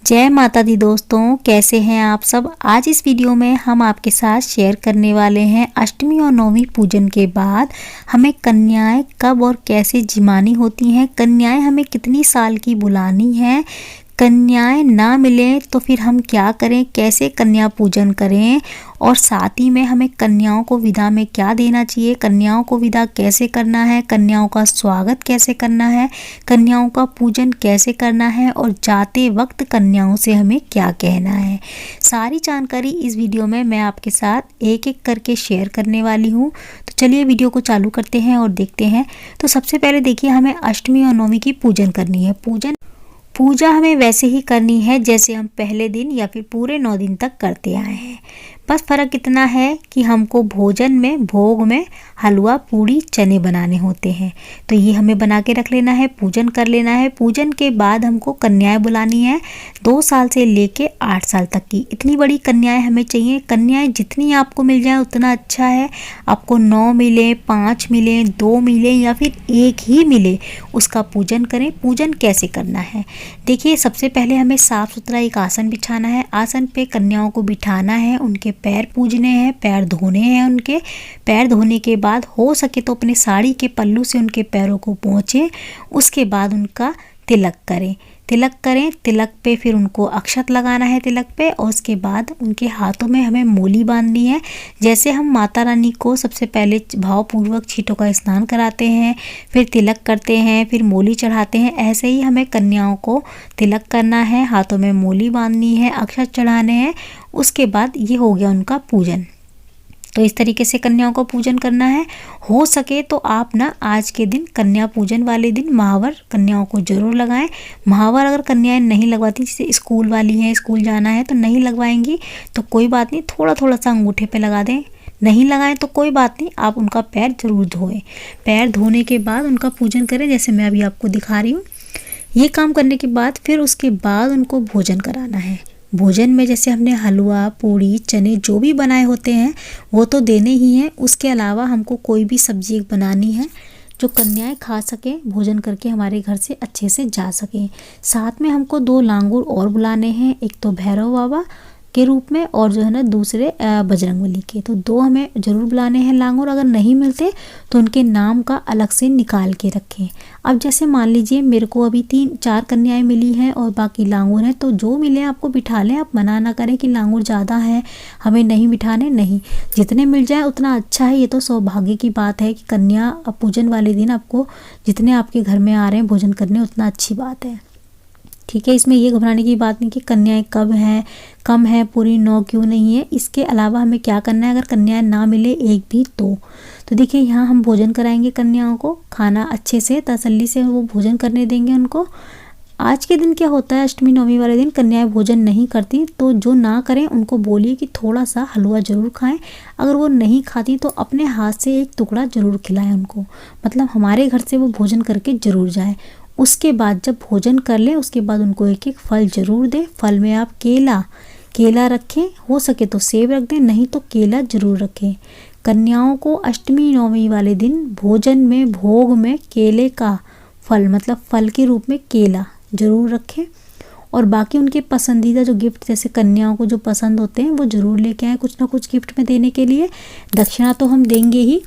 जय माता दी दोस्तों, कैसे हैं आप सब। आज इस वीडियो में हम आपके साथ शेयर करने वाले हैं अष्टमी और नवमी पूजन के बाद हमें कन्याएं कब और कैसे जिमानी होती हैं, कन्याएं हमें कितनी साल की बुलानी है, कन्याएं ना मिलें तो फिर हम क्या करें, कैसे कन्या पूजन करें और साथ ही में हमें कन्याओं को विदा में क्या देना चाहिए, कन्याओं को विदा कैसे करना है, कन्याओं का स्वागत कैसे करना है, कन्याओं का पूजन कैसे करना है और जाते वक्त कन्याओं से हमें क्या कहना है। सारी जानकारी इस वीडियो में मैं आपके साथ एक एक करके शेयर करने वाली हूँ। तो चलिए वीडियो को चालू करते हैं और देखते हैं। तो सबसे पहले देखिए, हमें अष्टमी और नवमी की पूजन करनी है। पूजा हमें वैसे ही करनी है जैसे हम पहले दिन या फिर पूरे 9 दिन तक करते आए हैं। बस फ़र्क इतना है कि हमको भोजन में, भोग में हलवा, पूड़ी, चने बनाने होते हैं। तो ये हमें बना के रख लेना है, पूजन कर लेना है। पूजन के बाद हमको कन्याएं बुलानी है 2 साल से लेके 8 साल तक की। इतनी बड़ी कन्याएं हमें चाहिए। कन्याएं जितनी आपको मिल जाए उतना अच्छा है। आपको 9 मिले, 5 मिले, 2 मिले या फिर 1 ही मिले, उसका पूजन करें। पूजन कैसे करना है देखिए, सबसे पहले हमें साफ़ सुथरा एक आसन बिछाना है। आसन पे कन्याओं को बिठाना है, उनके पैर पूजने हैं, पैर धोने हैं। उनके पैर धोने के बाद हो सके तो अपने साड़ी के पल्लू से उनके पैरों को पोंछें। उसके बाद उनका तिलक करें। तिलक पे फिर उनको अक्षत लगाना है तिलक पे, और उसके बाद उनके हाथों में हमें मोली बांधनी है। जैसे हम माता रानी को सबसे पहले भावपूर्वक छींटों का स्नान कराते हैं, फिर तिलक करते हैं, फिर मोली चढ़ाते हैं, ऐसे ही हमें कन्याओं को तिलक करना है, हाथों में मोली बांधनी है, अक्षत चढ़ाने हैं। उसके बाद ये हो गया उनका पूजन। तो इस तरीके से कन्याओं को पूजन करना है। हो सके तो आप ना आज के दिन, कन्या पूजन वाले दिन, महावर कन्याओं को जरूर लगाएं। महावर अगर कन्याएं नहीं लगवाती, जैसे स्कूल वाली हैं, स्कूल जाना है तो नहीं लगवाएंगी तो कोई बात नहीं, थोड़ा थोड़ा सा अंगूठे पे लगा दें। नहीं लगाएं तो कोई बात नहीं, आप उनका पैर जरूर धोएं। पैर धोने के बाद उनका पूजन करें, जैसे मैं अभी आपको दिखा रही हूँ। ये काम करने के बाद फिर उसके बाद उनको भोजन कराना है। भोजन में जैसे हमने हलवा, पूड़ी, चने जो भी बनाए होते हैं वो तो देने ही हैं। उसके अलावा हमको कोई भी सब्जी एक बनानी है जो कन्याएं खा सकें, भोजन करके हमारे घर से अच्छे से जा सकें। साथ में हमको 2 लांगुर और बुलाने हैं, एक तो भैरव बाबा के रूप में और जो है ना दूसरे बजरंगबली के। तो 2 हमें ज़रूर बुलाने हैं लांगुर। अगर नहीं मिलते तो उनके नाम का अलग से निकाल के रखें। अब जैसे मान लीजिए मेरे को अभी 3-4 कन्याएं मिली हैं और बाकी लांगुर हैं, तो जो मिले आपको बिठा लें। आप मना ना करें कि लांगुर ज़्यादा है हमें नहीं बिठाने, नहीं, जितने मिल जाए उतना अच्छा है। ये तो सौभाग्य की बात है कि कन्या पूजन वाले दिन आपको जितने आपके घर में आ रहे हैं भोजन करने, उतना अच्छी बात है। ठीक है, इसमें ये घबराने की बात नहीं कि कन्याएं कब हैं, कम है, पूरी 9 क्यों नहीं है। इसके अलावा हमें क्या करना है, अगर कन्याएं ना मिले एक भी तो देखिए यहाँ हम भोजन कराएंगे कन्याओं को, खाना अच्छे से तसल्ली से वो भोजन करने देंगे उनको। आज के दिन क्या होता है, अष्टमी नवमी वाले दिन कन्याएं भोजन नहीं करती, तो जो ना करें उनको बोलिए कि थोड़ा सा हलवा ज़रूर खाएं। अगर वो नहीं खाती तो अपने हाथ से एक टुकड़ा ज़रूर खिलाएं उनको, मतलब हमारे घर से वो भोजन करके ज़रूर जाए। उसके बाद जब भोजन कर लें उसके बाद उनको एक एक फल ज़रूर दें। फल में आप केला रखें, हो सके तो सेब रख दें, नहीं तो केला ज़रूर रखें। कन्याओं को अष्टमी नवमी वाले दिन भोजन में, भोग में केले का फल, मतलब फल के रूप में केला ज़रूर रखें। और बाकी उनके पसंदीदा जो गिफ्ट, जैसे कन्याओं को जो पसंद होते हैं वो ज़रूर लेके आएँ कुछ ना कुछ गिफ्ट में देने के लिए। दक्षिणा तो हम देंगे ही,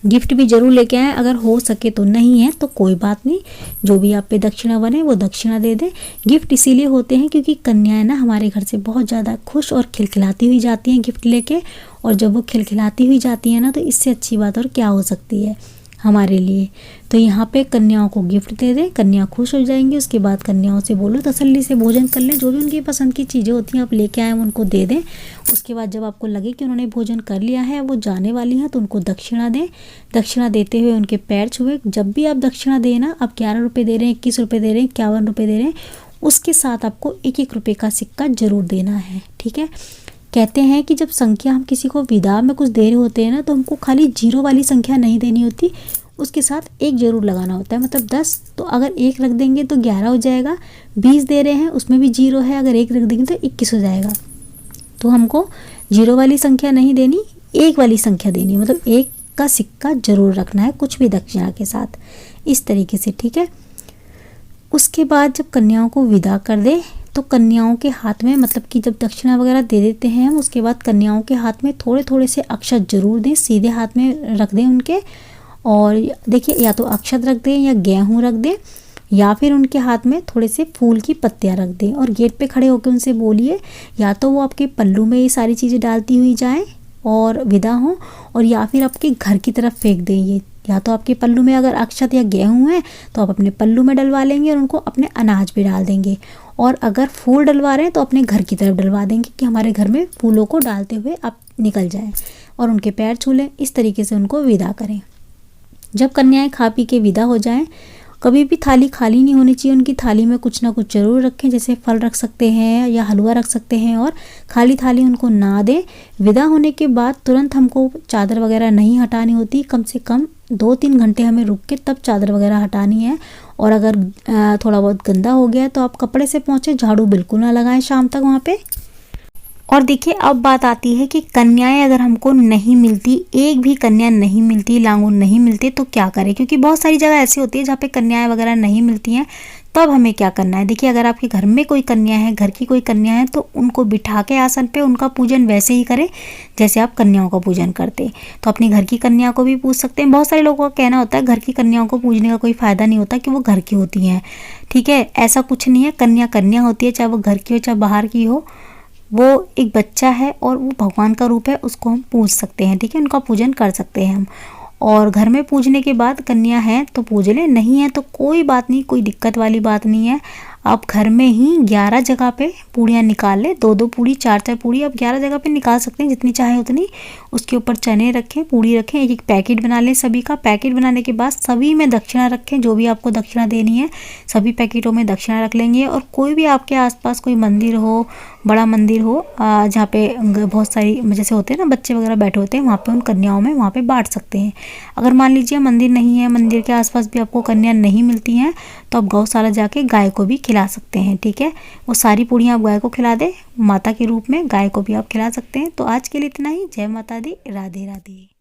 गिफ्ट भी ज़रूर लेके आएँ। अगर हो सके तो नहीं है तो कोई बात नहीं, जो भी आप पे दक्षिणा बने वो दक्षिणा दे दें। गिफ्ट इसीलिए होते हैं क्योंकि कन्याएं ना हमारे घर से बहुत ज़्यादा खुश और खिलखिलाती हुई जाती हैं गिफ्ट लेके। और जब वो खिलखिलाती हुई जाती हैं ना, तो इससे अच्छी बात और क्या हो सकती है हमारे लिए। तो यहाँ पे कन्याओं को गिफ्ट दे दें, कन्या खुश हो जाएंगी। उसके बाद कन्याओं से बोलो तसल्ली से भोजन कर लें, जो भी उनकी पसंद की चीज़ें होती हैं आप लेके आएँ उनको दे दें। उसके बाद जब आपको लगे कि उन्होंने भोजन कर लिया है, वो जाने वाली हैं, तो उनको दक्षिणा दें। दक्षिणा देते हुए उनके पैर छुए। जब भी आप दक्षिणा दें ना, आप 11 रुपये दे रहे हैं, 21 रुपये दे रहे हैं, 51 रुपये दे रहे हैं, उसके साथ आपको 1-1 रुपये का सिक्का ज़रूर देना है। ठीक है, कहते हैं कि जब संख्या हम किसी को विदा में कुछ दे रहे होते हैं ना, तो हमको खाली 0 वाली संख्या नहीं देनी होती, उसके साथ 1 ज़रूर लगाना होता है। मतलब 10, तो अगर 1 रख देंगे तो 11 हो जाएगा। 20 दे रहे हैं, उसमें भी 0 है, अगर 1 रख देंगे तो 21 हो जाएगा। तो हमको 0 वाली संख्या नहीं देनी, 1 वाली संख्या देनी, मतलब 1 का सिक्का ज़रूर रखना है कुछ भी दक्षिणा के साथ, इस तरीके से। ठीक है, उसके बाद जब कन्याओं को विदा कर दे तो कन्याओं के हाथ में मतलब कि जब दक्षिणा वगैरह दे देते हैं हम, उसके बाद कन्याओं के हाथ में थोड़े थोड़े से अक्षत जरूर दें, सीधे हाथ में रख दें उनके। और देखिए या तो अक्षत रख दें या गेहूँ रख दें, या फिर उनके हाथ में थोड़े से फूल की पत्तियां रख दें। और गेट पे खड़े होकर उनसे बोलिए, या तो वो आपके पल्लू में ये सारी चीज़ें डालती हुई जाएं और विदा हों, और या फिर आपके घर की तरफ फेंक दें ये। या तो आपके पल्लू में अगर अक्षत या गेहूँ है तो आप अपने पल्लू में डलवा लेंगे और उनको अपने अनाज पे डाल देंगे। और अगर फूल डलवा रहे हैं तो अपने घर की तरफ डलवा देंगे कि हमारे घर में फूलों को डालते हुए आप निकल जाएं, और उनके पैर छू लें। इस तरीके से उनको विदा करें। जब कन्याएं खा पी के विदा हो जाएं, कभी भी थाली खाली नहीं होनी चाहिए। उनकी थाली में कुछ ना कुछ ज़रूर रखें, जैसे फल रख सकते हैं या हलवा रख सकते हैं, और खाली थाली उनको ना दें। विदा होने के बाद तुरंत हमको चादर वगैरह नहीं हटानी होती, कम से कम 2-3 घंटे हमें रुक के तब चादर वगैरह हटानी है। और अगर थोड़ा बहुत गंदा हो गया तो आप कपड़े से पोंछें, झाड़ू बिल्कुल ना लगाएं शाम तक वहाँ पे। और देखिए अब बात आती है कि कन्याएं अगर हमको नहीं मिलती, एक भी कन्या नहीं मिलती, लांगून नहीं मिलते, तो क्या करें। क्योंकि बहुत सारी जगह ऐसी होती है जहाँ पे कन्याएं वगैरह नहीं मिलती हैं, तब हमें क्या करना है। देखिए अगर आपके घर में कोई कन्या है, घर की कोई कन्या है, तो उनको बिठा के आसन पे उनका पूजन वैसे ही करें जैसे आप कन्याओं का पूजन करते। तो अपनी घर की कन्या को भी पूज सकते हैं। बहुत सारे लोगों का कहना होता है घर की कन्याओं को पूजने का कोई फ़ायदा नहीं होता कि वो घर की होती हैं। ठीक है, ऐसा कुछ नहीं है। कन्या कन्या होती है, चाहे वो घर की हो चाहे बाहर की हो। वो एक बच्चा है और वो भगवान का रूप है, उसको हम पूज सकते हैं। ठीक है, उनका पूजन कर सकते हैं हम। और घर में पूजने के बाद कन्या है तो पूज ले, नहीं है तो कोई बात नहीं, कोई दिक्कत वाली बात नहीं है। आप घर में ही 11 जगह पे पूड़ियाँ निकाल ले, 2-2 पूड़ी 4-4 पूड़ी आप 11 जगह पे निकाल सकते हैं, जितनी चाहे उतनी। उसके ऊपर चने रखें, पूड़ी रखें, एक पैकेट बना लें सभी का। पैकेट बनाने के बाद सभी में दक्षिणा रखें, जो भी आपको दक्षिणा देनी है सभी पैकेटों में दक्षिणा रख लेंगे। और कोई भी आपके आसपास कोई मंदिर हो, बड़ा मंदिर हो, जहाँ पे बहुत सारी जैसे होते हैं ना बच्चे वगैरह बैठे होते हैं, वहाँ पे उन कन्याओं में वहाँ पे बांट सकते हैं। अगर मान लीजिए मंदिर नहीं है, मंदिर के आसपास भी आपको कन्या नहीं मिलती हैं, तो आप गौशाला जाके गाय को भी खिला सकते हैं। ठीक है, वो सारी पूड़ियाँ आप गाय को खिला दें, माता के रूप में गाय को भी आप खिला सकते हैं। तो आज के लिए इतना ही। जय माता दी, राधे राधे।